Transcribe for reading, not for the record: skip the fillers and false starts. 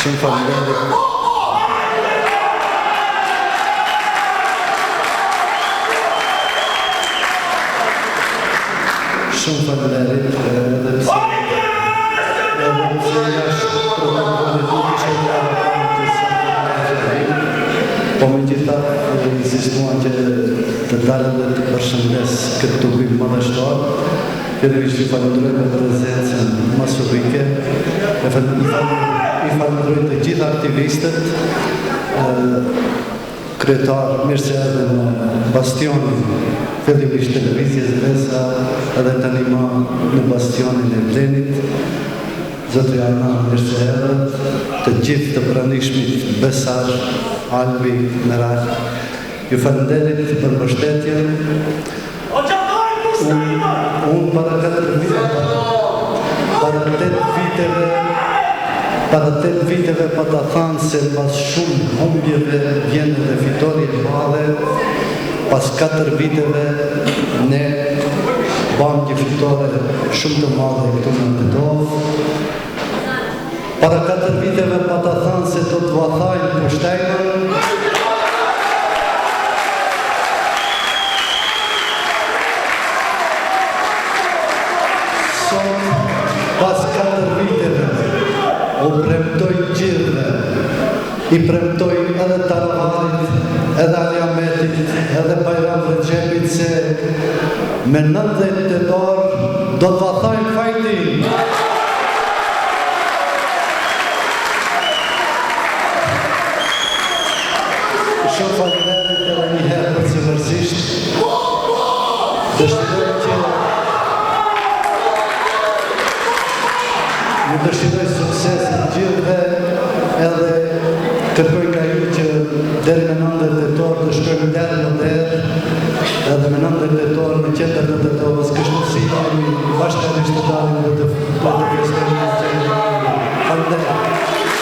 Shumë faleminderit. Shumë faleminderit edhe pse jashtë protokollit nuk ishte klaro po megjithatë insistuan që të dalë dhe të përshëndes këtë tubim madhështor. Fillimisht i falenderoj për prezencën masovike, i falenderoj të gjithë aktivistët, kryetar mirë se erdhën në bastionin, fillimisht televizjes Vesa, edhe tani më në bastionin e Blenit. Zotëri Arna mirë se erdhët, të gjithë të pranishmit Besar, Albi, Meral. Ju falenderit për mbështetjen. Unë para 8 viteve pa të thanë se pas shumë humbjeve vjen dhe fitorie madhe, pas 4 viteve ne bam një fitore shumë të madhe këtu në Titov. Para 4 viteve pa të thanë se do të vathajnë pushtajnë. Pas 4 viteve, u premtoj gjithve, i premtoj edhe Taravarit, edhe Aliametit, edhe Bajram Recepit se me 19 tetor do të vathajnë fajtin. Shumë faleminderit edhe një herë përgjithësisht. Dëshiroj që ju dëshiroj suksesin gjithve edhe kërkoj nga ju që deri me 9 tetor të shkojmë deri në derë edhe me 9 tetor në qendër të Titovës kështu jemi bashkërisht të dalim dhe të festejmë. Faleminderit.